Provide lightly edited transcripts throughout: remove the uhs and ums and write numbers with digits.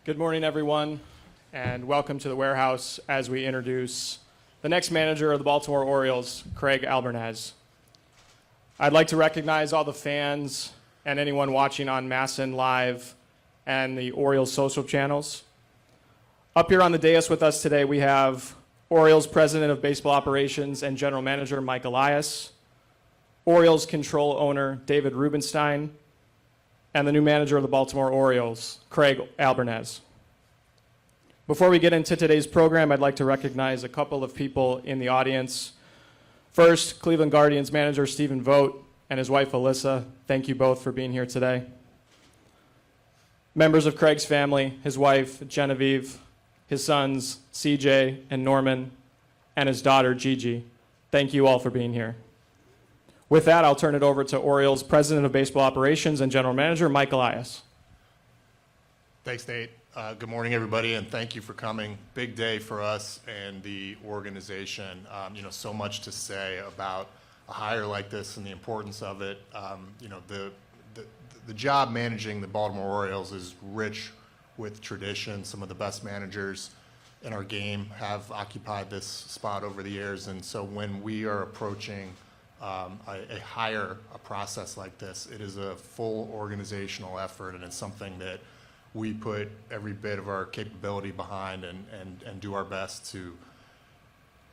Good morning, everyone, and welcome to the warehouse as we introduce the next manager of the Baltimore Orioles, Craig Albernaz. I'd like to recognize all the fans and anyone watching on Masson Live and the Orioles social channels. Up here on the dais with us today, we have Orioles President of Baseball Operations and General Manager Mike Elias, Orioles Control Owner David Rubenstein, and the new manager of the Baltimore Orioles, Craig Albernaz. Before we get into today's program, I'd like to recognize a couple of people in the audience. First, Cleveland Guardians manager Stephen Vogt and his wife Alyssa. Thank you both for being here today. Members of Craig's family, his wife Genevieve, his sons CJ and Norman, and his daughter Gigi. Thank you all for being here. With that, I'll turn it over to Orioles President of Baseball Operations and General Manager Mike Elias. Thanks, Nate. Good morning, everybody, and thank you for coming. Big day for us and the organization. So much to say about a hire like this and the importance of it. The job managing the Baltimore Orioles is rich with tradition. Some of the best managers in our game have occupied this spot over the years, and so when we are approaching a process like this, it is a full organizational effort, and it's something that we put every bit of our capability behind and do our best to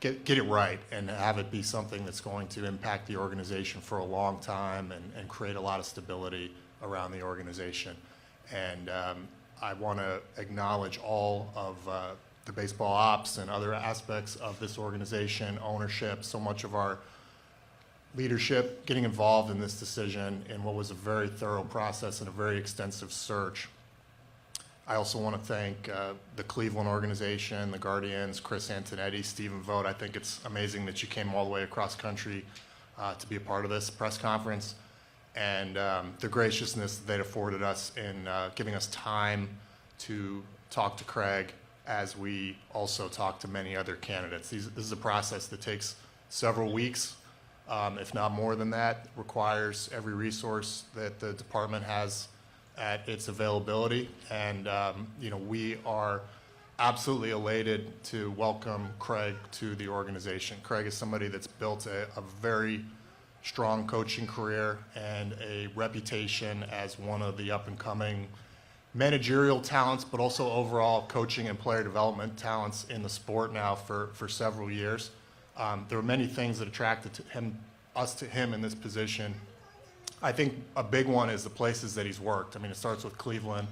get it right and have it be something that's going to impact the organization for a long time and create a lot of stability around the organization. And I want to acknowledge all of the baseball ops and other aspects of this organization, ownership, so much of our leadership getting involved in this decision in what was a very thorough process and a very extensive search. I also want to thank the Cleveland organization, the Guardians, Chris Antonetti, Stephen Vogt. I think it's amazing that you came all the way across country to be a part of this press conference, and the graciousness that they afforded us in giving us time to talk to Craig as we also talk to many other candidates. This is a process that takes several weeks, if not more than that, requires every resource that the department has at its availability, and we are absolutely elated to welcome Craig to the organization. Craig is somebody that's built a very strong coaching career and a reputation as one of the up-and-coming managerial talents, but also overall coaching and player development talents in the sport now for several years. There were many things that attracted us to him in this position. I think a big one is the places that he's worked. I mean, it starts with Cleveland,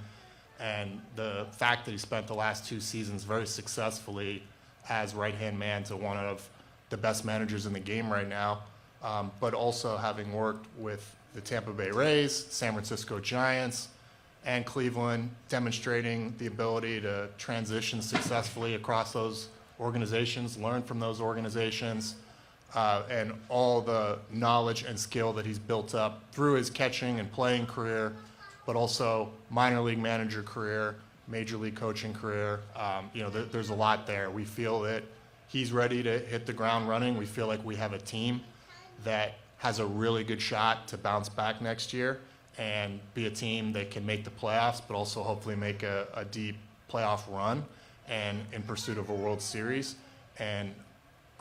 and the fact that he spent the last 2 seasons very successfully as right-hand man to one of the best managers in the game right now, but also having worked with the Tampa Bay Rays, San Francisco Giants, and Cleveland, demonstrating the ability to transition successfully across those organizations, learn from those organizations, and all the knowledge and skill that he's built up through his catching and playing career, but also minor league manager career, major league coaching career. There's a lot there. We feel that he's ready to hit the ground running. We feel like we have a team that has a really good shot to bounce back next year and be a team that can make the playoffs, but also hopefully make a deep playoff run and in pursuit of a World Series. And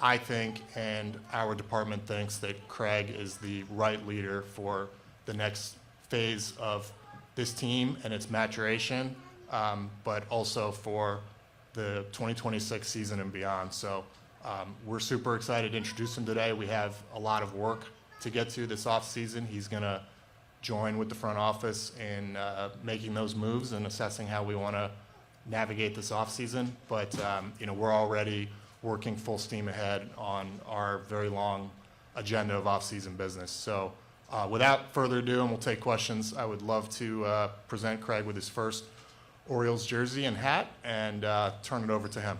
I think, and our department thinks, that Craig is the right leader for the next phase of this team and its maturation, but also for the 2026 season and beyond. So we're super excited to introduce him today. We have a lot of work to get to this offseason. He's going to join with the front office in making those moves and assessing how we want to navigate this offseason. But we're already working full steam ahead on our very long agenda of off-season business. So without further ado, and we'll take questions, I would love to present Craig with his first Orioles jersey and hat and turn it over to him.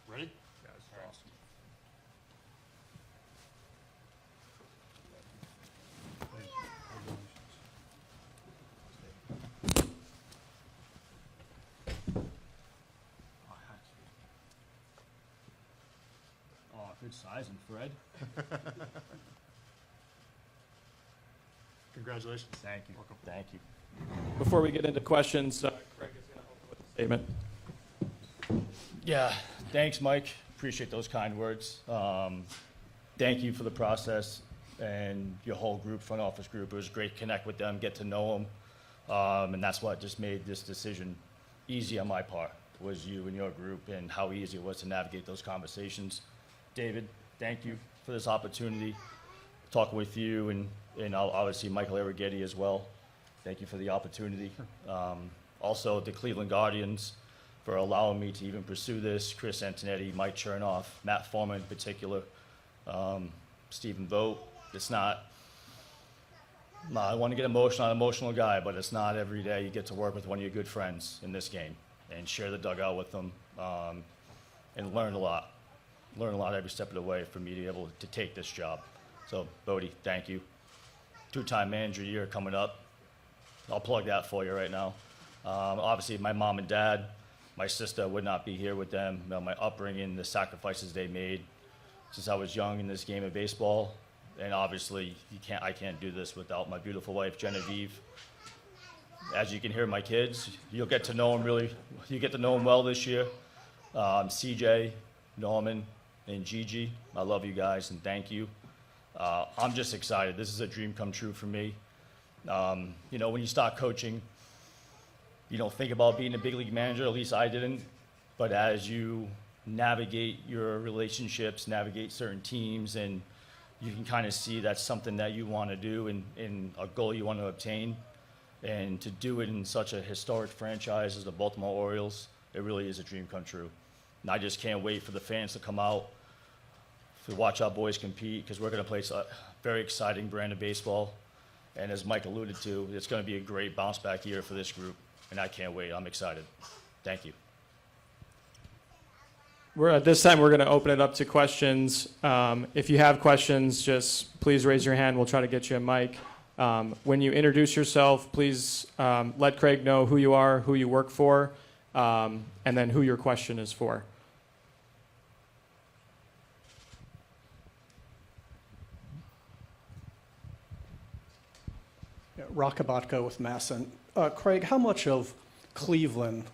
Ready? Good sizing, Fred. Congratulations. Thank you. Welcome. Thank you. Before we get into questions, Craig is going to open with a statement. Yeah, thanks, Mike. Appreciate those kind words. Thank you for the process and your whole group, front office group. It was great to connect with them, get to know them, and that's what just made this decision easy on my part, was you and your group and how easy it was to navigate those conversations. David, thank you for this opportunity, talking with you and obviously Michael Arrighetti as well. Thank you for the opportunity. Also, the Cleveland Guardians for allowing me to even pursue this. Chris Antonetti, Mike Chernoff, Matt Foreman in particular, Stephen Vogt. It's not, I want to get emotional, I'm an emotional guy, but it's not every day you get to work with one of your good friends in this game and share the dugout with them and learn a lot. Learn a lot every step of the way for me to be able to take this job. So, Bodie, thank you. Two-time manager year coming up. I'll plug that for you right now. Obviously, my mom and dad, my sister would not be here with them. You know, my upbringing, the sacrifices they made since I was young in this game of baseball. And obviously, I can't do this without my beautiful wife, Genevieve. As you can hear, my kids, you'll get to know them you get to know them well this year. CJ, Norman, and Gigi, I love you guys and thank you. I'm just excited. This is a dream come true for me. You know, when you start coaching, you don't think about being a big league manager, at least I didn't. But as you navigate your relationships, navigate certain teams, and you can kind of see that's something that you want to do and a goal you want to obtain. And to do it in such a historic franchise as the Baltimore Orioles, it really is a dream come true. And I just can't wait for the fans to come out, to watch our boys compete, because we're going to play a very exciting brand of baseball. And as Mike alluded to, it's going to be a great bounce back year for this group. And I can't wait. I'm excited. Thank you. At this time, we're going to open it up to questions. If you have questions, just please raise your hand. We'll try to get you a mic. When you introduce yourself, please let Craig know who you are, who you work for, and then who your question is for. Rakabatka with Masson. Craig, how much of Cleveland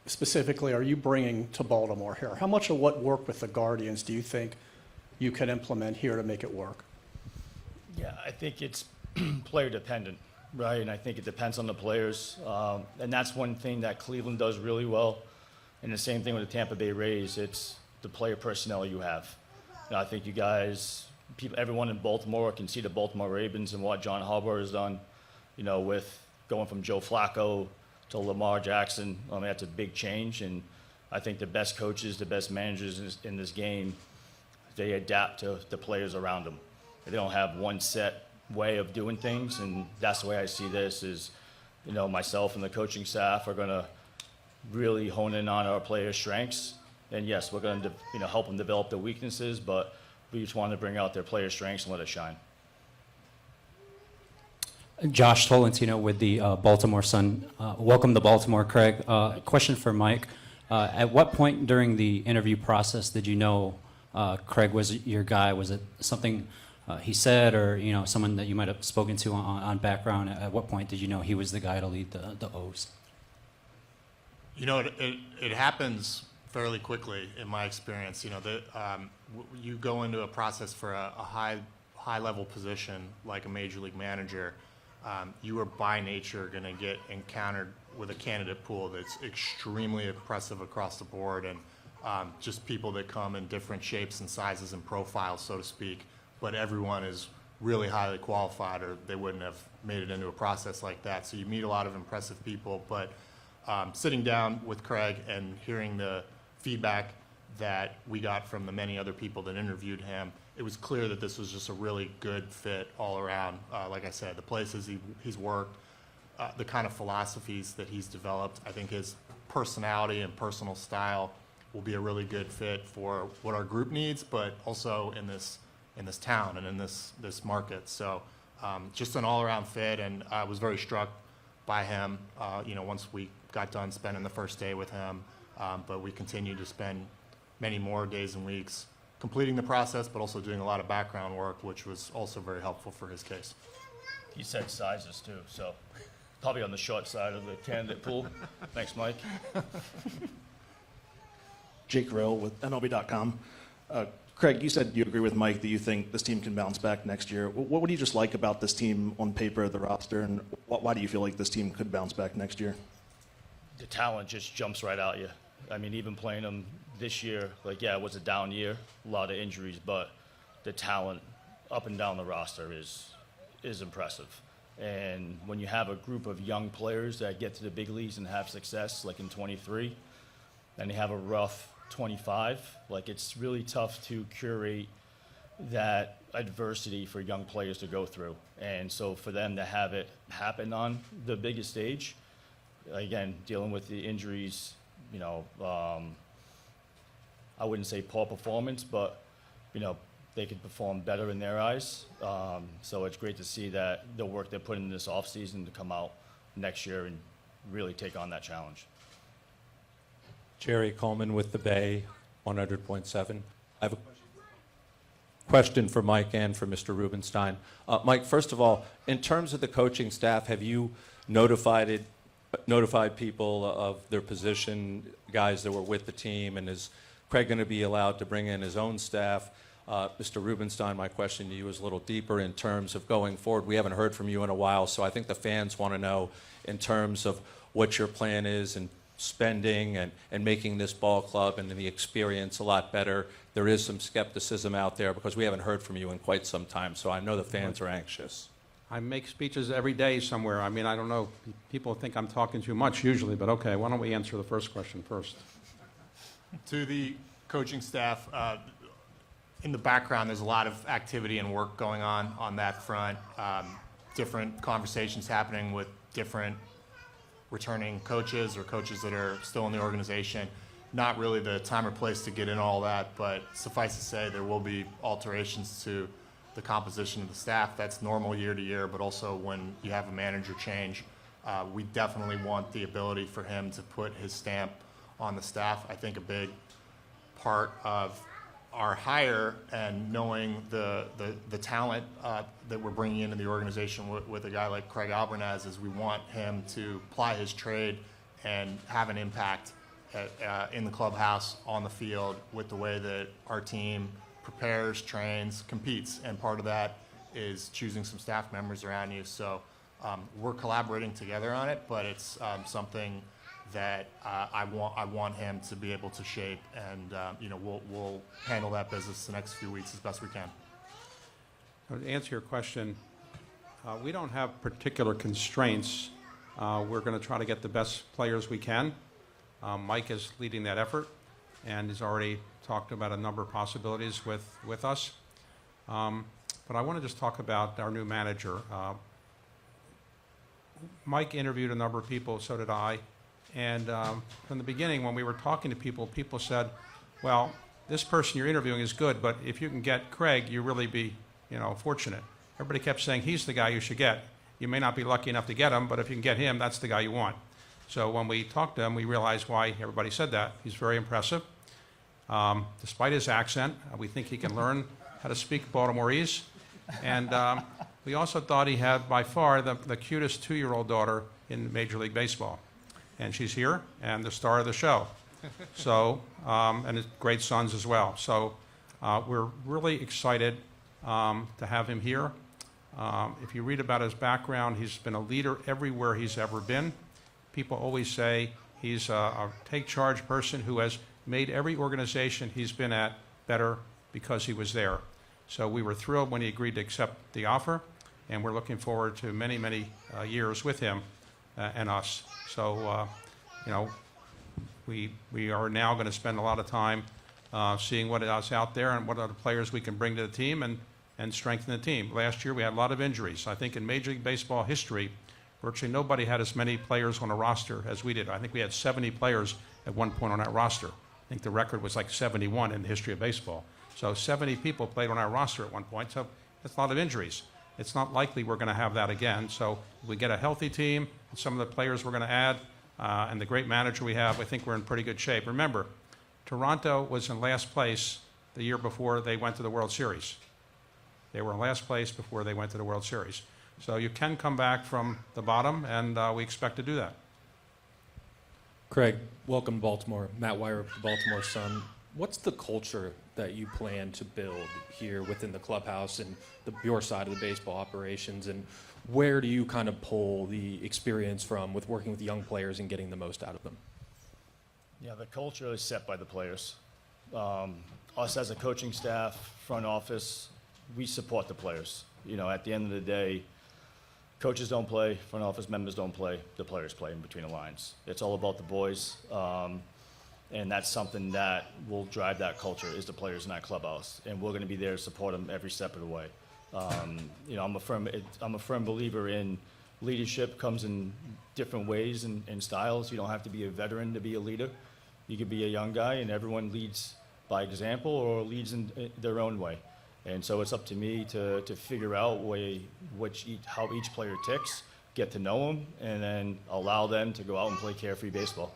specifically are you bringing to Baltimore here? How much of what worked with the Guardians do you think you can implement here to make it work? Yeah, I think it's player dependent, right? And I think it depends on the players. And that's one thing that Cleveland does really well. And the same thing with the Tampa Bay Rays. It's the player personnel you have. You know, I think you guys, everyone in Baltimore can see the Baltimore Ravens and what John Harbaugh has done, you know, with going from Joe Flacco to Lamar Jackson. I mean, that's a big change. And I think the best coaches, the best managers in this game, they adapt to the players around them. They don't have one set way of doing things. And that's the way I see this is, you know, myself and the coaching staff are going to really hone in on our players' strengths. And yes, we're going to, you know, help them develop their weaknesses, but we just want to bring out their players' strengths and let it shine. Josh Tolentino with the Baltimore Sun. Welcome to Baltimore, Craig. Question for Mike. At what point during the interview process did you know Craig was your guy? Was it something he said, or you know, someone that you might have spoken to on background? At what point did you know he was the guy to lead the O's? You know, it happens fairly quickly in my experience. You know, you go into a process for a high level position like a major league manager. You are by nature going to get encountered with a candidate pool that's extremely impressive across the board, and just people that come in different shapes and sizes and profiles, so to speak. But everyone is really highly qualified, or they wouldn't have made it into a process like that. So you meet a lot of impressive people, but sitting down with Craig and hearing the feedback that we got from the many other people that interviewed him, it was clear that this was just a really good fit all around. Like I said, the places he's worked, the kind of philosophies that he's developed. I think his personality and personal style will be a really good fit for what our group needs, but also in this town and in this market. So just an all-around fit, and I was very struck by him. You know, once we got done spending the first day with him, but we continued to spend many more days and weeks completing the process, but also doing a lot of background work, which was also very helpful for his case. He said sizes too, so probably on the short side of the candidate pool. Thanks, Mike. Jake Rill with MLB.com. Craig, you said you agree with Mike that you think this team can bounce back next year. What do you just like about this team on paper, the roster, and why do you feel like this team could bounce back next year? The talent just jumps right out you. I mean, even playing them this year, like, yeah, it was a down year, a lot of injuries, but the talent up and down the roster is impressive. And when you have a group of young players that get to the big leagues and have success, like in 23, and they have a rough 25, like, it's really tough to curate that adversity for young players to go through. And so for them to have it happen on the biggest stage, again, dealing with the injuries, you know, I wouldn't say poor performance, but, you know, they could perform better in their eyes. So it's great to see that the work they're putting in this offseason to come out next year and really take on that challenge. Jerry Coleman with the Bay, 100.7. I have a question for Mike and for Mr. Rubenstein. Mike, first of all, in terms of the coaching staff, have you notified people of their position, guys that were with the team, and is Craig going to be allowed to bring in his own staff? Mr. Rubenstein, my question to you is a little deeper in terms of going forward. We haven't heard from you in a while, so I think the fans want to know in terms of what your plan is and spending and making this ball club and the experience a lot better. There is some skepticism out there because we haven't heard from you in quite some time, so I know the fans are anxious. I make speeches every day somewhere. I mean, I don't know. People think I'm talking too much usually, but okay, why don't we answer the first question first? To the coaching staff, in the background, there's a lot of activity and work going on that front. Different conversations happening with different returning coaches or coaches that are still in the organization. Not really the time or place to get in all that, but suffice to say there will be alterations to the composition of the staff. That's normal year to year, but also when you have a manager change, we definitely want the ability for him to put his stamp on the staff. I think a big part of our hire and knowing the talent that we're bringing into the organization with a guy like Craig Albernaz is we want him to ply his trade and have an impact in the clubhouse, on the field, with the way that our team prepares, trains, competes. And part of that is choosing some staff members around you. So we're collaborating together on it, but it's something that I want him to be able to shape, and you know, we'll handle that business the next few weeks as best we can. To answer your question, we don't have particular constraints. We're going to try to get the best players we can. Mike is leading that effort, and he's already talked about a number of possibilities with us. But I want to just talk about our new manager. Mike interviewed a number of people, so did I. And from the beginning, when we were talking to people, people said, well, this person you're interviewing is good, but if you can get Craig, you'll really be, you know, fortunate. Everybody kept saying, he's the guy you should get. You may not be lucky enough to get him, but if you can get him, that's the guy you want. So when we talked to him, we realized why everybody said that. He's very impressive. Despite his accent, we think he can learn how to speak Baltimoreese. And we also thought he had, by far, the cutest 2-year-old daughter in Major League Baseball. And she's here, and the star of the show. So, and his great sons as well. So we're really excited to have him here. If you read about his background, he's been a leader everywhere he's ever been. People always say he's a take-charge person who has made every organization he's been at better because he was there. So we were thrilled when he agreed to accept the offer, and we're looking forward to many, many years with him and us. So, you know, we are now going to spend a lot of time seeing what is out there and what other players we can bring to the team and strengthen the team. Last year we had a lot of injuries. I think in Major League Baseball history, virtually nobody had as many players on a roster as we did. I think we had 70 players at one point on that roster. I think the record was like 71 in the history of baseball. So 70 people played on our roster at one point, so that's a lot of injuries. It's not likely we're going to have that again. So if we get a healthy team, and some of the players we're going to add, and the great manager we have, I think we're in pretty good shape. Remember, Toronto was in last place the year before they went to the World Series. They were in last place before they went to the World Series. So you can come back from the bottom, and we expect to do that. Craig, welcome to Baltimore. Matt Wire of the Baltimore Sun. What's the culture that you plan to build here within the clubhouse and your side of the baseball operations, and where do you kind of pull the experience from with working with young players and getting the most out of them? Yeah, the culture is set by the players. Us as a coaching staff, front office, we support the players. You know, at the end of the day, coaches don't play, front office members don't play, the players play in between the lines. It's all about the boys, and that's something that will drive that culture is the players in that clubhouse, and we're going to be there to support them every step of the way. You know, I'm a firm believer in leadership comes in different ways and styles. You don't have to be a veteran to be a leader. You could be a young guy, and everyone leads by example or leads in their own way. And so it's up to me to figure out how each player ticks, get to know them, and then allow them to go out and play carefree baseball.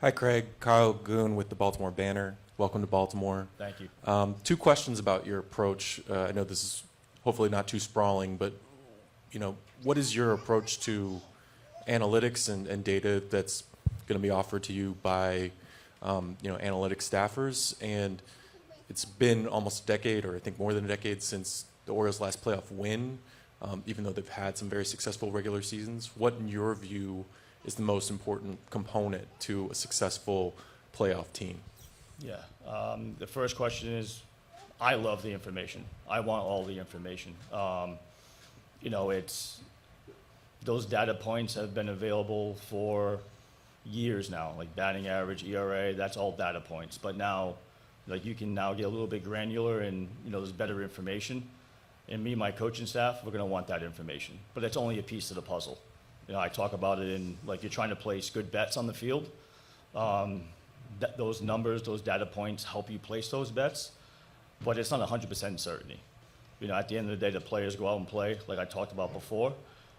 Hi, Craig. Kyle Goon with the Baltimore Banner. Welcome to Baltimore. Thank you. 2 questions about your approach. I know this is hopefully not too sprawling, but what is your approach to analytics and data that's going to be offered to you by analytics staffers? And it's been almost a decade, or I think more than a decade, since the Orioles' last playoff win, even though they've had some very successful regular seasons. What, in your view, is the most important component to a successful playoff team? Yeah. The first question is, I love the information. I want all the information. It's those data points have been available for years now, like batting average, ERA, that's all data points. But now, you can now get a little bit granular and, there's better information. And me and my coaching staff, we're going to want that information. But it's only a piece of the puzzle. I talk about it in, you're trying to place good bets on the field. Those numbers, those data points help you place those bets, but it's not 100% certainty. At the end of the day, the players go out and play, like I talked about before.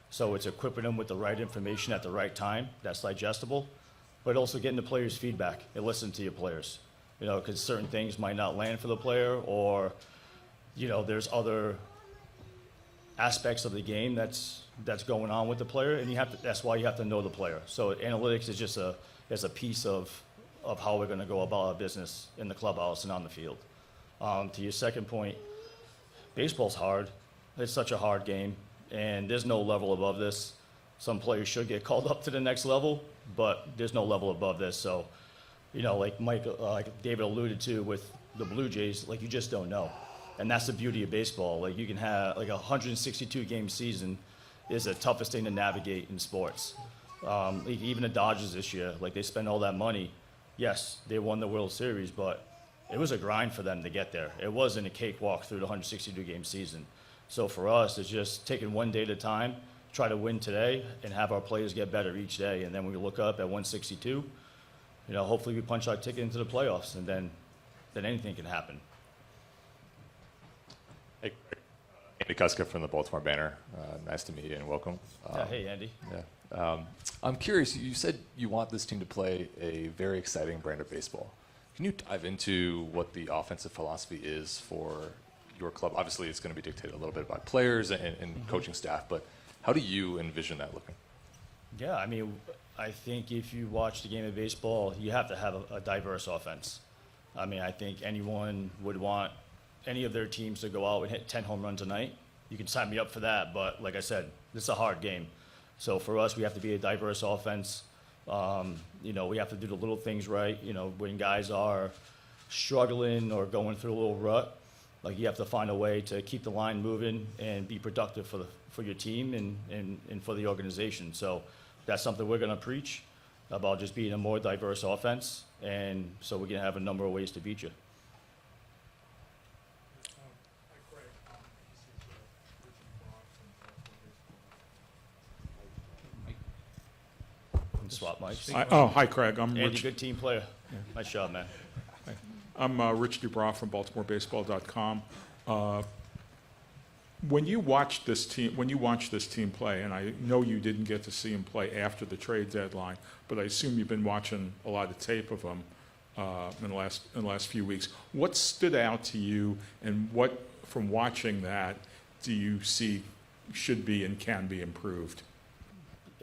So it's equipping them with the right information at the right time that's digestible, but also getting the players' feedback and listening to your players. Because certain things might not land for the player, or, there's other aspects of the game that's going on with the player, and that's why you have to know the player. So analytics is just a piece of how we're going to go about our business in the clubhouse and on the field. To your second point, baseball's hard. It's such a hard game, and there's no level above this. Some players should get called up to the next level, but there's no level above this. So, like David alluded to with the Blue Jays, you just don't know. And that's the beauty of baseball. You can have, a 162-game season is the toughest thing to navigate in sports. Even the Dodgers this year, they spent all that money. Yes, they won the World Series, but it was a grind for them to get there. It wasn't a cakewalk through the 162-game season. So for us, it's just taking one day at a time, try to win today, and have our players get better each day. And then when we look up at 162, hopefully we punch our ticket into the playoffs, and then anything can happen. Hey, Andy Kuska from the Baltimore Banner. Nice to meet you and welcome. Hey, Andy. Yeah. I'm curious, you said you want this team to play a very exciting brand of baseball. Can you dive into what the offensive philosophy is for your club? Obviously, it's going to be dictated a little bit by players and coaching staff, but how do you envision that looking? Yeah, I think if you watch the game of baseball, you have to have a diverse offense. I think anyone would want any of their teams to go out and hit 10 home runs a night. You can sign me up for that, but like I said, this is a hard game. So for us, we have to be a diverse offense. We have to do the little things right. When guys are struggling or going through a little rut, you have to find a way to keep the line moving and be productive for your team and for the organization. So that's something we're going to preach about, just being a more diverse offense, and so we can have a number of ways to beat you. Swap mics. Hi, Craig. I'm Andy, Rich. good team player. Nice job, man. I'm Rich Dubrow from BaltimoreBaseball.com. When you watch this team play, and I know you didn't get to see him play after the trade deadline, but I assume you've been watching a lot of tape of him. in the last few weeks. What stood out to you, and what, from watching that, do you see should be and can be improved?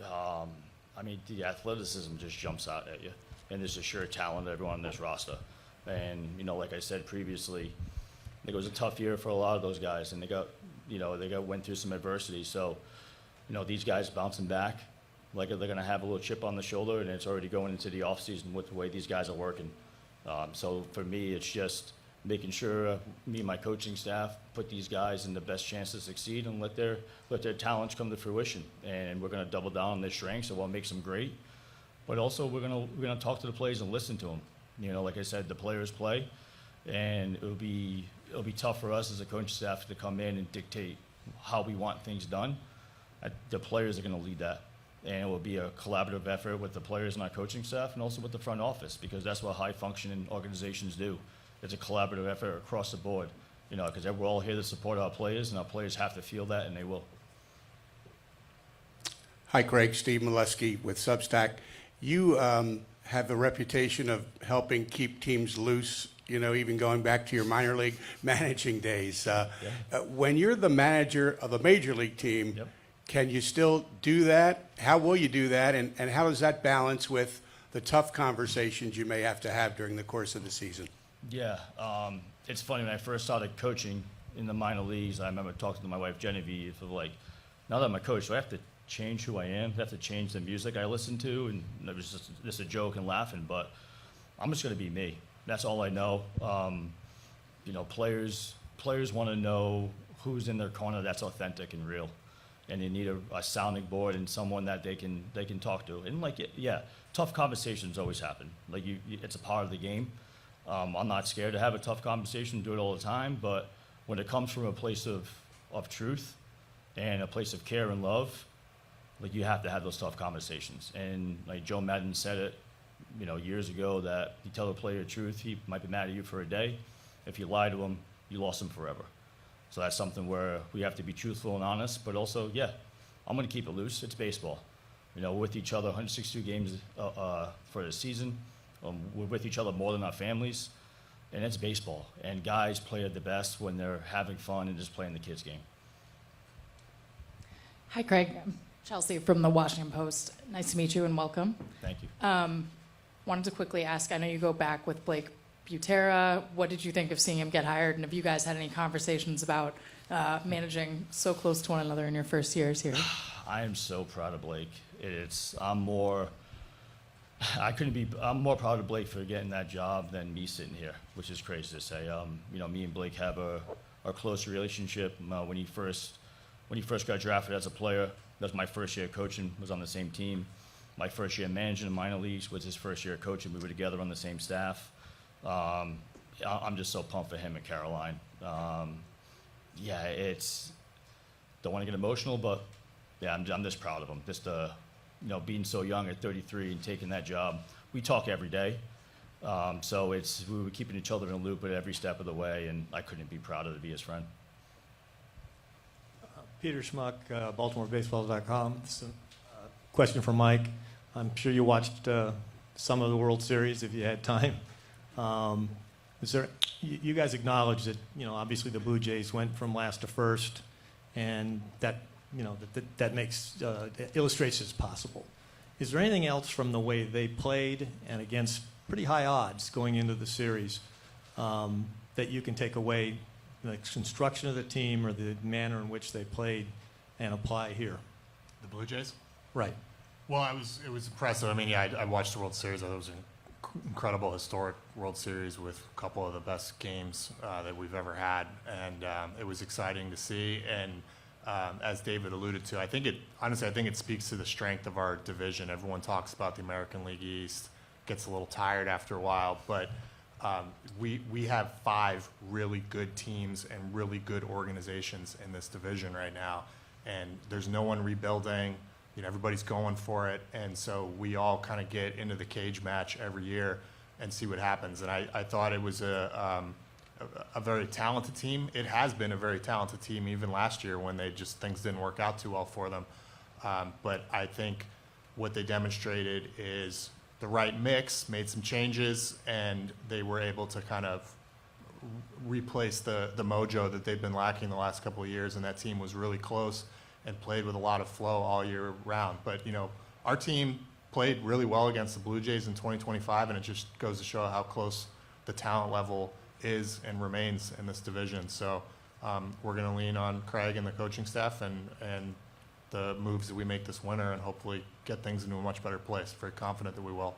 I mean, the athleticism just jumps out at you, and there's a sure talent to everyone on this roster. And, you know, like I said previously, I think it was a tough year for a lot of those guys, and went through some adversity. So, you know, these guys bouncing back, like they're going to have a little chip on the shoulder, and it's already going into the offseason with the way these guys are working. So for me, it's just making sure me and my coaching staff put these guys in the best chance to succeed and let their talents come to fruition. And we're going to double down on their strengths of what makes them great. But also we're going to talk to the players and listen to them. You know, like I said, the players play, and it'll be tough for us as a coaching staff to come in and dictate how we want things done. The players are going to lead that. And it will be a collaborative effort with the players and our coaching staff, and also with the front office, because that's what high-functioning organizations do. It's a collaborative effort across the board, you know, because we're all here to support our players, and our players have to feel that, and they will. Hi, Craig. Steve Molesky with Substack. You have the reputation of helping keep teams loose, you know, even going back to your minor league managing days. When you're the manager of a major league team, Yep. Can you still do that? How will you do that? And how does that balance with the tough conversations you may have to have during the course of the season? Yeah, it's funny, when I first started coaching in the minor leagues, I remember talking to my wife Genevieve of like, now that I'm a coach, do I have to change who I am? Do I have to change the music I listen to? And it was just a joke and laughing, but I'm just going to be me. That's all I know. You know, players want to know who's in their corner that's authentic and real. And they need a sounding board and someone that they can talk to. And like, yeah, tough conversations always happen. Like it's a part of the game. I'm not scared to have a tough conversation, do it all the time. But when it comes from a place of truth and a place of care and love, like you have to have those tough conversations. And like Joe Madden said it, you know, years ago, that if you tell a player the truth, he might be mad at you for a day. If you lie to him, you lost him forever. So that's something where we have to be truthful and honest, but also, yeah, I'm going to keep it loose. It's baseball. You know, we're with each other 162 games for the season. We're with each other more than our families, and it's baseball. And guys play at the best when they're having fun and just playing the kids' game. Hi, Craig. I'm Chelsea from the Washington Post. Nice to meet you and welcome. Thank you. Wanted to quickly ask, I know you go back with Blake Butera. What did you think of seeing him get hired? And have you guys had any conversations about managing so close to one another in your first years here? I am so proud of Blake. I'm more proud of Blake for getting that job than me sitting here, which is crazy to say. You know, me and Blake have a close relationship. When he first got drafted as a player, that was my first year coaching, was on the same team. My first year managing the minor leagues was his first year coaching. We were together on the same staff. I'm just so pumped for him and Caroline. Yeah, don't want to get emotional, but yeah, I'm just proud of him. Just you know, being so young at 33 and taking that job. We talk every day, so we were keeping each other in a loop at every step of the way, and I couldn't be prouder to be his friend. Peter Schmuck, BaltimoreBaseball.com. This is a question for Mike. I'm sure you watched some of the World Series if you had time. You guys acknowledge that, you know, obviously the Blue Jays went from last to first, and that, you know, that makes illustrates it's possible. Is there anything else from the way they played and against pretty high odds going into the series that you can take away, the construction of the team or the manner in which they played, and apply here? The Blue Jays? Right. Well, it was impressive. I mean, yeah, I watched the World Series. I thought it was an incredible, historic World Series with a couple of the best games that we've ever had, and it was exciting to see. And as David alluded to, I think it speaks to the strength of our division. Everyone talks about the American League East, gets a little tired after a while, but we have 5 really good teams and really good organizations in this division right now, and there's no one rebuilding. You know, everybody's going for it, and so we all kind of get into the cage match every year and see what happens. And I thought it was a very talented team. It has been a very talented team, even last year when things didn't work out too well for them. But I think what they demonstrated is the right mix, made some changes, and they were able to kind of replace the mojo that they've been lacking the last couple of years, and that team was really close and played with a lot of flow all year round. But, you know, our team played really well against the Blue Jays in 2025, and it just goes to show how close the talent level is and remains in this division. So we're going to lean on Craig and the coaching staff and the moves that we make this winter, and hopefully get things into a much better place. Very confident that we will.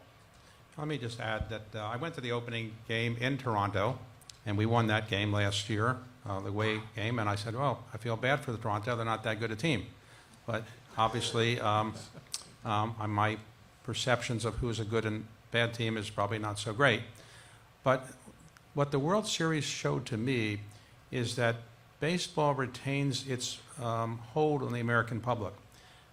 Let me just add that I went to the opening game in Toronto, and we won that game last year, the away game, and I said, well, I feel bad for the Toronto. They're not that good a team. But obviously, my perceptions of who's a good and bad team is probably not so great. But what the World Series showed to me is that baseball retains its hold on the American public.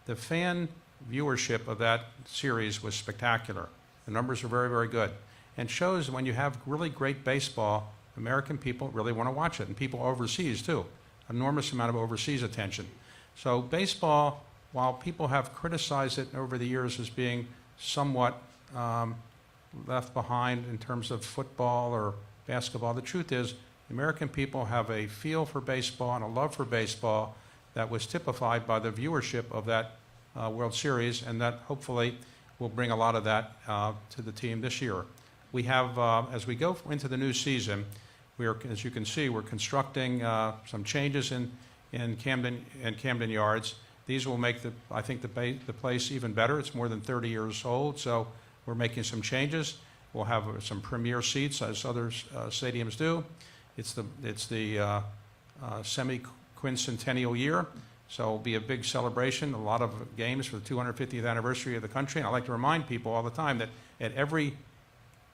The fan viewership of that series was spectacular. The numbers are very, very good, and shows when you have really great baseball, American people really want to watch it, and people overseas too. Enormous amount of overseas attention. So baseball, while people have criticized it over the years as being somewhat left behind in terms of football or basketball, the truth is the American people have a feel for baseball and a love for baseball that was typified by the viewership of that World Series, and that hopefully will bring a lot of that to the team this year. We have, as we go into the new season, as you can see, we're constructing some changes in Camden Yards. These will make, I think, the place even better. It's more than 30 years old, so we're making some changes. We'll have some premier seats, as other stadiums do. It's the semi-quincentennial year, so it'll be a big celebration, a lot of games for the 250th anniversary of the country. And I like to remind people all the time that at every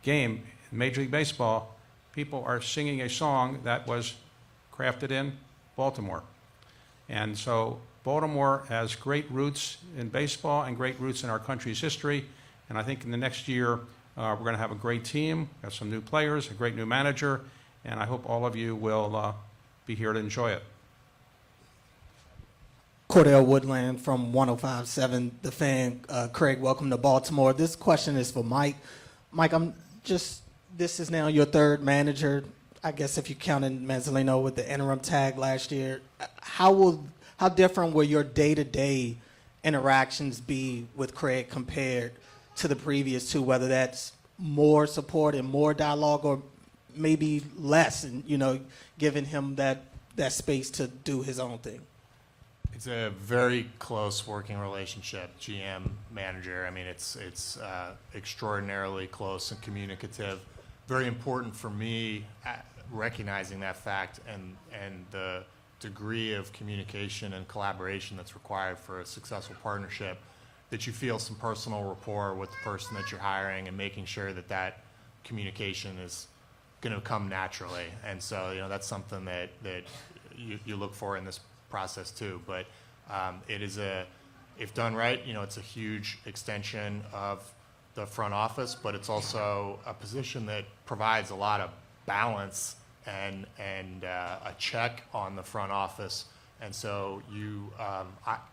game in Major League Baseball, people are singing a song that was crafted in Baltimore. And so Baltimore has great roots in baseball and great roots in our country's history. And I think in the next year, we're going to have a great team, got some new players, a great new manager, and I hope all of you will be here to enjoy it. Cordell Woodland from 105.7 The Fan. Craig, welcome to Baltimore. This question is for Mike. Mike, this is now your third manager, I guess if you counted Mazzolino with the interim tag last year. How different will your day-to-day interactions be with Craig compared to the previous two, whether that's more support and more dialogue or maybe less, and, you know, giving him that space to do his own thing? It's a very close working relationship, GM manager. I mean, it's extraordinarily close and communicative. Very important for me, recognizing that fact and the degree of communication and collaboration that's required for a successful partnership, that you feel some personal rapport with the person that you're hiring and making sure that that communication is going to come naturally. And so, you know, that's something that you look for in this process too. But it is if done right, you know, it's a huge extension of the front office, but it's also a position that provides a lot of balance and a check on the front office. And so you,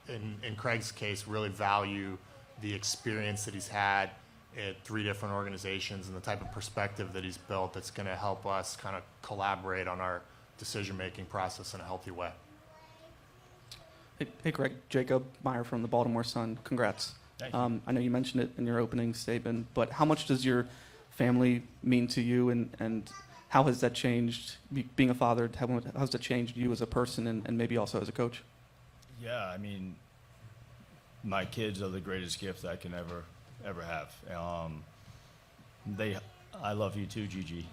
in Craig's case, really value the experience that he's had at 3 different organizations and the type of perspective that he's built that's going to help us kind of collaborate on our decision-making process in a healthy way. Hey, Craig. Jacob Meyer from the Baltimore Sun. Congrats. Thank you. I know you mentioned it in your opening statement, but how much does your family mean to you, and how has that changed, being a father, how has that changed you as a person and maybe also as a coach? Yeah, I mean, my kids are the greatest gift I can ever have. I love you too, Gigi.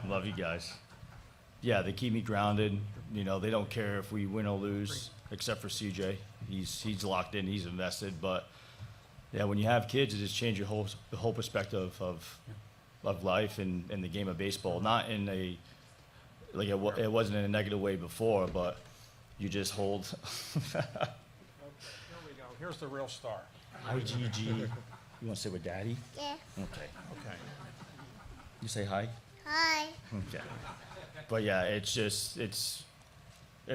Love you guys. Yeah, they keep me grounded. You know, they don't care if we win or lose, except for CJ. He's locked in, he's invested. But yeah, when you have kids, it just changes the whole perspective of life and the game of baseball. Not in a it wasn't in a negative way before, but you just hold. Here we go. Here's the real star. Hi, Gigi. You want to say with Daddy? Yeah. Okay. Okay. You say hi. Hi. Okay. But yeah, it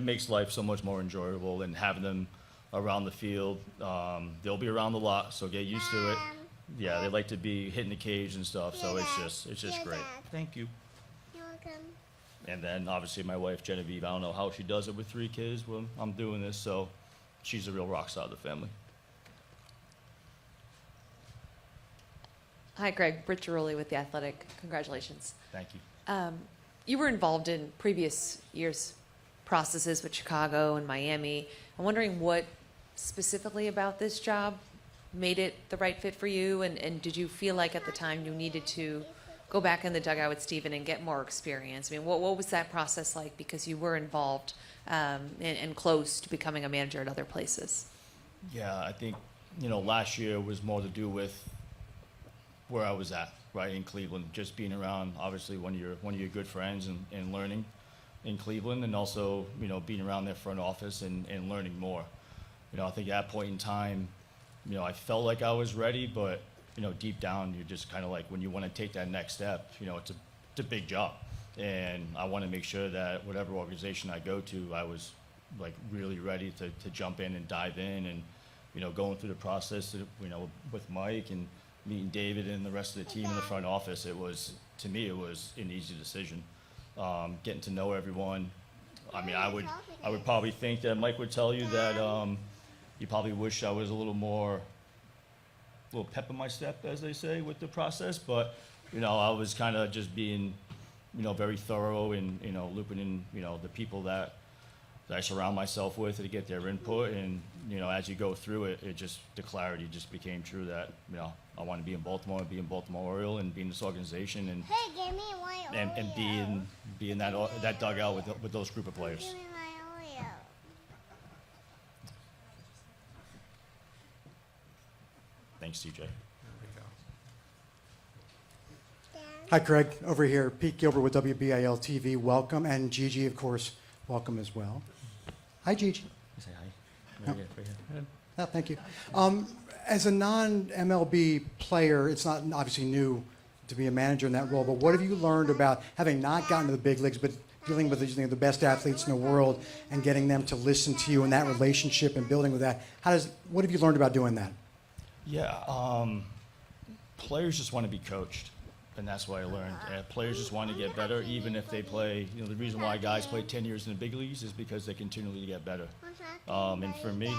makes life so much more enjoyable, and having them around the field. They'll be around a lot, so get used to it. yeah, they like to be hitting the cage and stuff. So it's just great. Thank you. And then obviously my wife Genevieve, I don't know how she does it with 3 kids when I'm doing this. So she's a real rock star of the family. Hi, Greg. Britt Giroli with The Athletic. Congratulations. Thank you. You were involved in previous years' processes with Chicago and Miami. I'm wondering what specifically about this job made it the right fit for you, and did you feel like at the time you needed to go back in the dugout with Steven and get more experience? I mean, what was that process like, because you were involved and close to becoming a manager at other places? Yeah, I think, last year was more to do with where I was at, right, in Cleveland, just being around, obviously, one of your good friends and learning in Cleveland, and also, being around their front office and learning more. I think at that point in time, I felt like I was ready, but, deep down, you're just kind of like, when you want to take that next step, it's a big job. And I want to make sure that whatever organization I go to, I was like really ready to jump in and dive in, and, going through the process, with Mike and meeting David and the rest of the team in the front office, to me, it was an easy decision. Getting to know everyone. I mean, I would probably think that Mike would tell you that you probably wish I was a little pep in my step, as they say, with the process. But, I was kind of just being, very thorough and, looping in, the people that I surround myself with to get their input. And, as you go through it, the clarity just became true that, I want to be in Baltimore, be in Baltimore Oriole, and be in this organization, and be in that dugout with those group of players. Thanks, CJ. Hi, Craig. Over here, Pete Gilbert with WBIL TV. Welcome, and Gigi, of course, welcome as well. Hi, Gigi. Say hi. Right here. Oh, thank you. As a non-MLB player, it's not obviously new to be a manager in that role, but what have you learned about having not gotten to the big leagues, but dealing with the best athletes in the world and getting them to listen to you in that relationship and building with that? What have you learned about doing that? Yeah, players just want to be coached, and that's what I learned. Players just want to get better, even if they play. The reason why guys play 10 years in the big leagues is because they continually get better. And for me,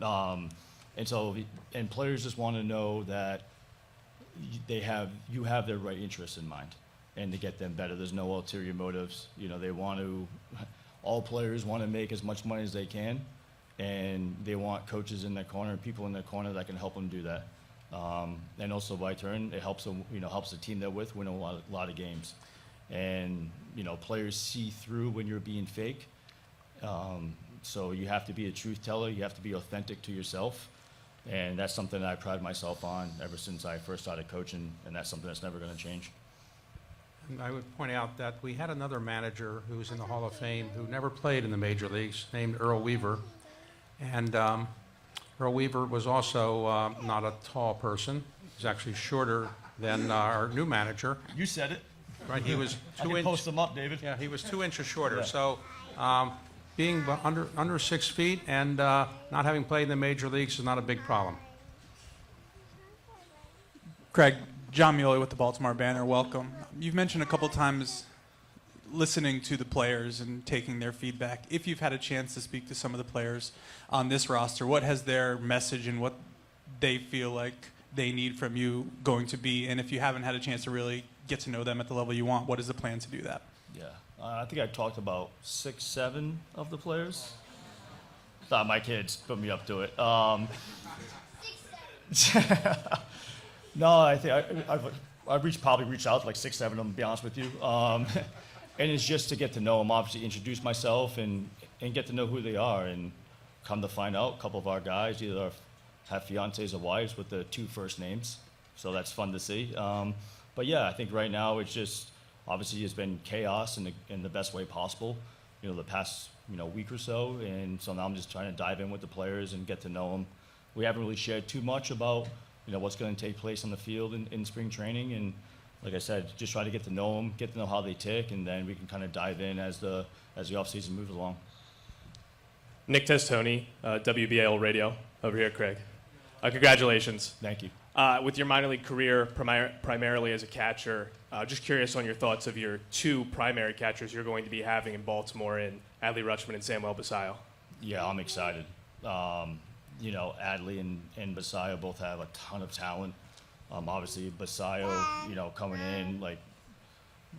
and players just want to know that you have their right interests in mind, and to get them better. There's no ulterior motives. All players want to make as much money as they can, and they want coaches in their corner, people in their corner that can help them do that. And also, by turn, it helps them, helps the team they're with win a lot of games. And players see through when you're being fake. So you have to be a truth teller. You have to be authentic to yourself. And that's something that I pride myself on ever since I first started coaching, and that's something that's never going to change. And I would point out that we had another manager who's in the Hall of Fame who never played in the major leagues, named Earl Weaver. And Earl Weaver was also not a tall person. He's actually shorter than our new manager. You said it. Right, he was 2 inches. Post them up, David. Yeah, he was 2 inches shorter. Yeah. So being under 6 feet and not having played in the major leagues is not a big problem. Craig, John Muley with the Baltimore Banner, welcome. You've mentioned a couple times listening to the players and taking their feedback. If you've had a chance to speak to some of the players on this roster, what has their message and what they feel like they need from you going to be? And if you haven't had a chance to really get to know them at the level you want, what is the plan to do that? Yeah, I think I talked about 6, 7 of the players. Thought my kids put me up to it. No, I think I've probably reached out to like 6, 7 of them, to be honest with you. And it's just to get to know them, obviously introduce myself and get to know who they are. And come to find out, a couple of our guys either have fiancés or wives with the 2 first names. So that's fun to see. But yeah, I think right now it's just, obviously it's been chaos in the best way possible, the past, week or so. And so now I'm just trying to dive in with the players and get to know them. We haven't really shared too much about, what's going to take place on the field in spring training. And like I said, just try to get to know them, get to know how they tick, and then we can kind of dive in as the offseason moves along. Nick Testoni, WBAL Radio, over here, Craig. Congratulations. Thank you. With your minor league career primarily as a catcher, just curious on your thoughts of your two primary catchers you're going to be having in Baltimore in Adley Rutschman and Samuel Basayo. Yeah, I'm excited. You know, Adley and Basayo both have a ton of talent. Obviously, Basayo, you know, coming in like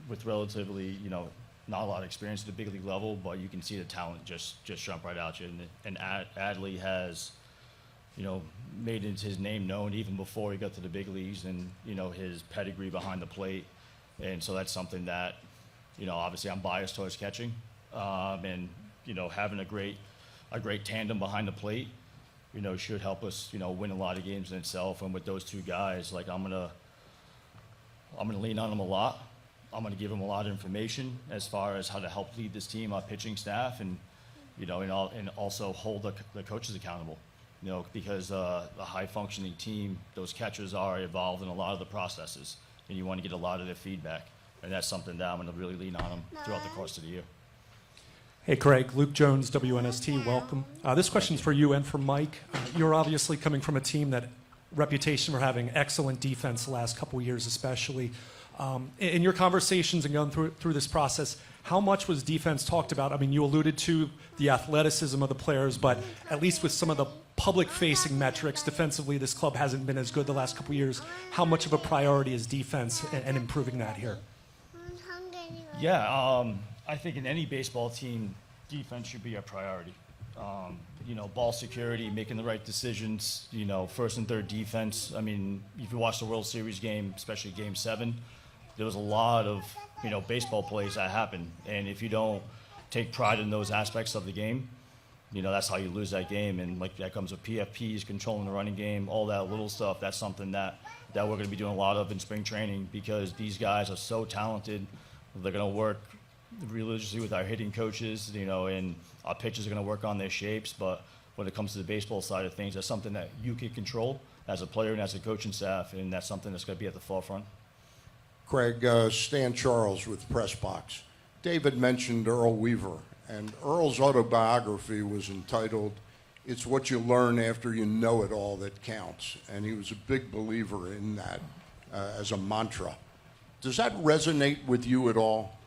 with relatively, you know, not a lot of experience at the big league level, but you can see the talent just jump right out you. And Adley has, you know, made his name known even before he got to the big leagues, and you know his pedigree behind the plate, and so that's something that, you know, obviously I'm biased towards catching, and you know having a great tandem behind the plate, you know, should help us, you know, win a lot of games in itself. And with those two guys, like I'm gonna lean on them a lot. I'm gonna give them a lot of information as far as how to help lead this team, our pitching staff, and you know, and also hold the coaches accountable. You know, because a high-functioning team, those catchers are involved in a lot of the processes, and you want to get a lot of their feedback. And that's something that I'm going to really lean on them throughout the course of the year. Hey, Craig. Luke Jones, WNST. Welcome. This question's for you and for Mike. You're obviously coming from a team that reputation for having excellent defense the last couple of years, especially. In your conversations and going through this process, how much was defense talked about? I mean, you alluded to the athleticism of the players, but at least with some of the public-facing metrics, defensively, this club hasn't been as good the last couple of years. How much of a priority is defense and improving that here? Yeah, I think in any baseball team, defense should be a priority. You know, ball security, making the right decisions, you know, first and third defense. I mean, if you watch the World Series game, especially Game 7, there was a lot of, you know, baseball plays that happened. And if you don't take pride in those aspects of the game, you know, that's how you lose that game. And like that comes with PFPs, controlling the running game, all that little stuff. That's something that we're going to be doing a lot of in spring training, because these guys are so talented. They're going to work religiously with our hitting coaches, you know, and our pitchers are going to work on their shapes. But when it comes to the baseball side of things, that's something that you can control as a player and as a coaching staff, and that's something that's going to be at the forefront. Craig, Stan Charles with Press Box. David mentioned Earl Weaver, and Earl's autobiography was entitled, "It's What You Learn After You Know It All That Counts," and he was a big believer in that as a mantra. Does that resonate with you at all?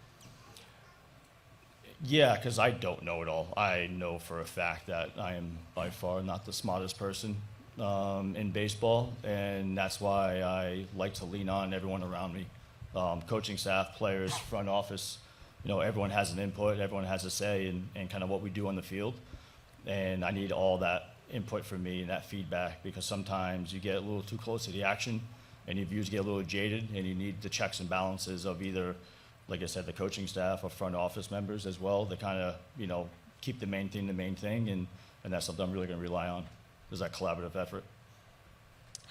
Yeah, because I don't know it all. I know for a fact that I am by far not the smartest person in baseball, and that's why I like to lean on everyone around me. Coaching staff, players, front office, you know, everyone has an input, everyone has a say in kind of what we do on the field. And I need all that input from me and that feedback, because sometimes you get a little too close to the action and your views get a little jaded, and you need the checks and balances of either, like I said, the coaching staff or front office members as well, to kind of, you know, keep the main thing, and that's something I'm really going to rely on, is that collaborative effort.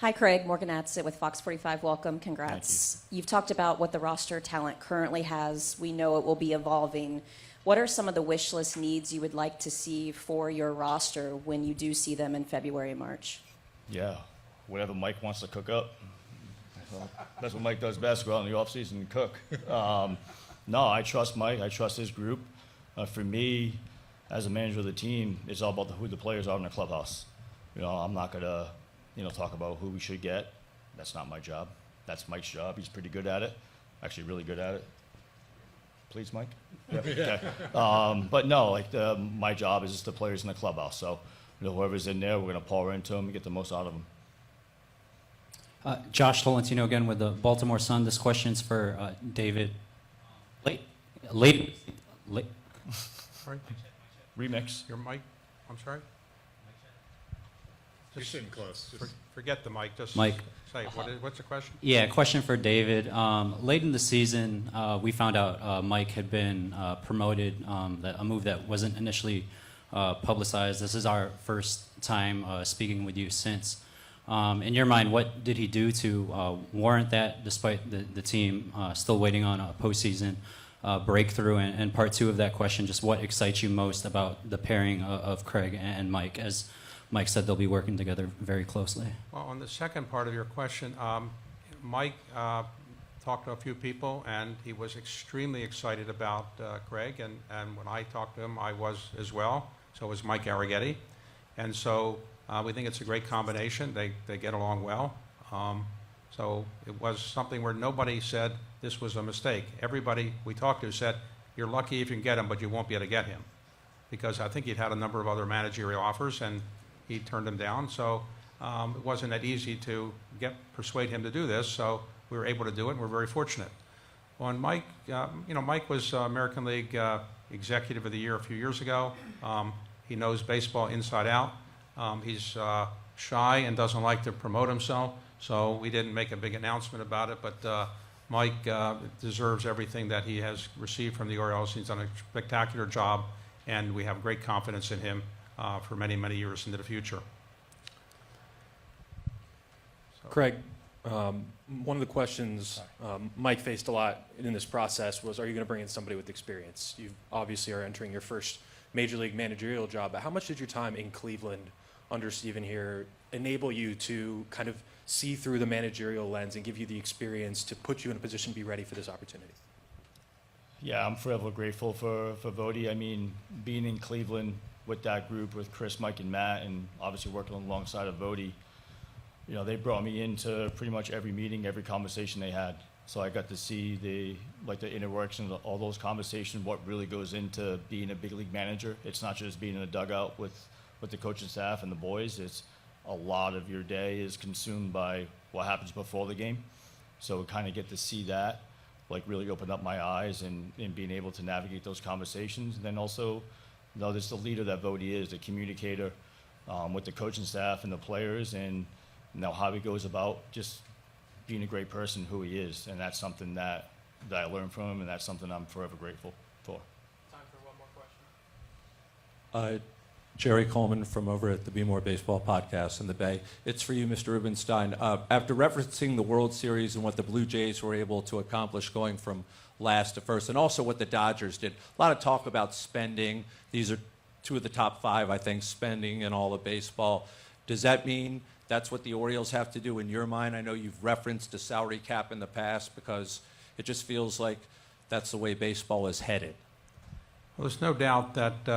Hi, Craig. Morgan Atsit with Fox 45. Welcome. Congrats. You've talked about what the roster talent currently has. We know it will be evolving. What are some of the wish list needs you would like to see for your roster when you do see them in February and March? Yeah, whatever Mike wants to cook up. That's what Mike does best, go out in the offseason and cook. No, I trust Mike. I trust his group. For me, as a manager of the team, it's all about who the players are in the clubhouse. You know, I'm not going to, you know, talk about who we should get. That's not my job. That's Mike's job. He's pretty good at it. Actually, really good at it. Please, Mike? Yep. Okay. But no, like my job is just the players in the clubhouse. So, you know, whoever's in there, we're going to pour into them and get the most out of them. Josh Tolentino again with the Baltimore Sun. This question's for David. Late. Sorry? Remix. Your mic, I'm sorry? You're sitting close. Forget the mic, just Mike. say, what's the question? Yeah, question for David. Late in the season, we found out Mike had been promoted, a move that wasn't initially publicized. This is our first time speaking with you since. In your mind, what did he do to warrant that, despite the team still waiting on a postseason breakthrough? And part two of that question, just what excites you most about the pairing of Craig and Mike? As Mike said, they'll be working together very closely. Well, on the second part of your question, Mike talked to a few people, and he was extremely excited about Craig, and when I talked to him, I was as well. So is Mike Arrighetti. And so we think it's a great combination. They get along well. So it was something where nobody said this was a mistake. Everybody we talked to said, you're lucky if you can get him, but you won't be able to get him. Because I think he'd had a number of other managerial offers, and he turned them down. So it wasn't that easy to persuade him to do this. So we were able to do it, and we're very fortunate. On Mike, Mike was American League Executive of the Year a few years ago. He knows baseball inside out. He's shy and doesn't like to promote himself, so we didn't make a big announcement about it. But Mike deserves everything that he has received from the Orioles. He's done a spectacular job, and we have great confidence in him for many, many years into the future. Craig, one of the questions Mike faced a lot in this process was, are you going to bring in somebody with experience? You obviously are entering your first major league managerial job, but how much did your time in Cleveland under Steven here enable you to kind of see through the managerial lens and give you the experience to put you in a position to be ready for this opportunity? Yeah, I'm forever grateful for Vody. I mean, being in Cleveland with that group, with Chris, Mike, and Matt, and obviously working alongside of Vody, you know, they brought me into pretty much every meeting, every conversation they had. So I got to see the inner workings of all those conversations, what really goes into being a big league manager. It's not just being in a dugout with the coaching staff and the boys. It's a lot of your day is consumed by what happens before the game. So kind of get to see that, like really opened up my eyes and being able to navigate those conversations. And then also, you know, there's the leader that Vody is, the communicator with the coaching staff and the players, and you know, how he goes about just being a great person, who he is. And that's something that I learned from him, and that's something I'm forever grateful for. Time for one more question. Jerry Coleman from over at the Be More Baseball podcast in the Bay. It's for you, Mr. Rubenstein. After referencing the World Series and what the Blue Jays were able to accomplish going from last to first, and also what the Dodgers did, a lot of talk about spending. These are two of the top five, I think, spending in all of baseball. Does that mean that's what the Orioles have to do in your mind? I know you've referenced a salary cap in the past because it just feels like that's the way baseball is headed. Well, there's no doubt that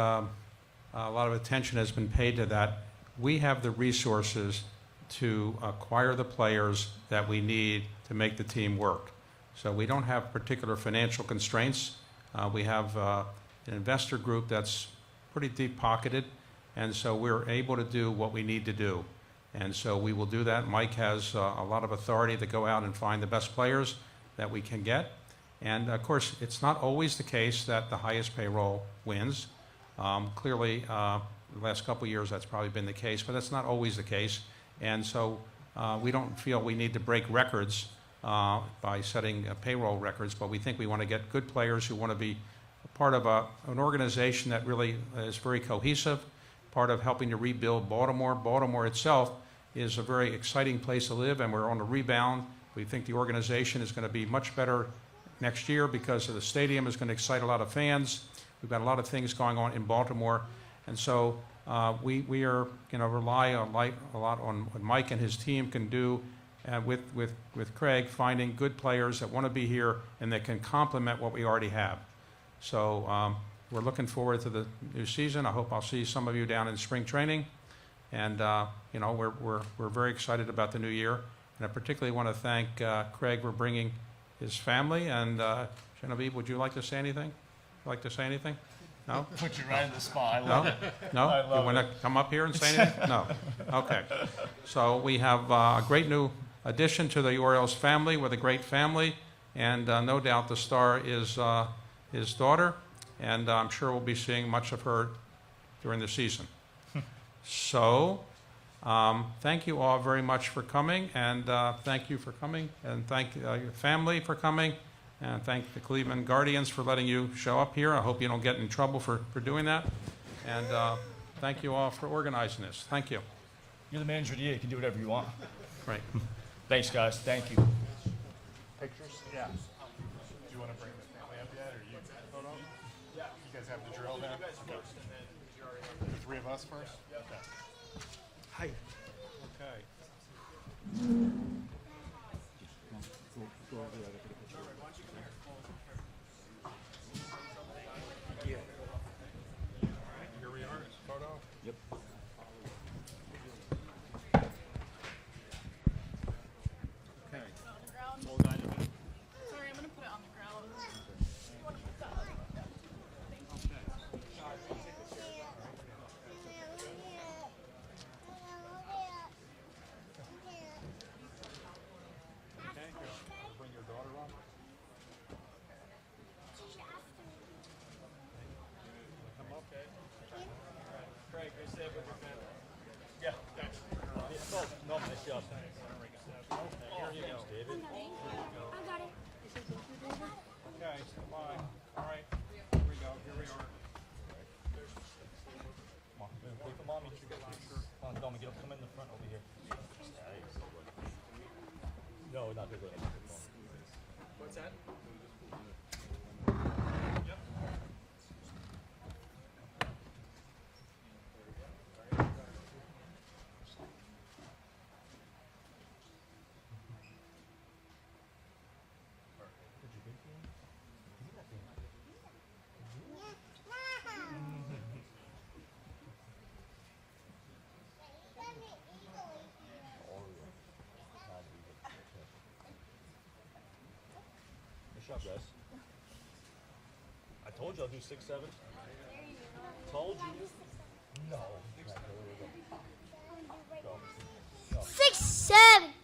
a lot of attention has been paid to that. We have the resources to acquire the players that we need to make the team work. So we don't have particular financial constraints. We have an investor group that's pretty deep-pocketed, and so we're able to do what we need to do. And so we will do that. Mike has a lot of authority to go out and find the best players that we can get. And of course, it's not always the case that the highest payroll wins. Clearly, the last couple of years that's probably been the case, but that's not always the case. And so we don't feel we need to break records by setting payroll records, but we think we want to get good players who want to be part of an organization that really is very cohesive, part of helping to rebuild Baltimore. Baltimore itself is a very exciting place to live, and we're on the rebound. We think the organization is going to be much better next year because of the stadium is going to excite a lot of fans. We've got a lot of things going on in Baltimore, and so we are going to rely a lot on what Mike and his team can do with Craig, finding good players that want to be here and that can complement what we already have. So we're looking forward to the new season. I hope I'll see some of you down in spring training, and you know, we're very excited about the new year. And I particularly want to thank Craig for bringing his family. And Genevieve, would you like to say anything? Like to say anything? No? Put you right in the spot. I No? love it. No? I love You want to come up here and say anything? No. Okay. So we have a great new addition to the Orioles family with a great family, and no doubt the star is his daughter, and I'm sure we'll be seeing much of her during the season. So thank you all very much for coming, and thank you for coming, and thank your family for coming. And thank the Cleveland Guardians for letting you show up here. I hope you don't get in trouble for doing that. And thank you all for organizing this. Thank you. You're the manager of the year. You can do whatever you want. Right. Thanks, guys. Thank you. Pictures? Yeah. Do you want to bring the family up yet, or you? Oh, no? Yeah. You guys have the drill there? Okay. The three of us first? Okay. Hi. Okay. Wait for mommy. Come on, Doma, come in the front over here. No, not good. What's that? Good job, guys. I told you I'll do 6-7. Told you. No. 6-7.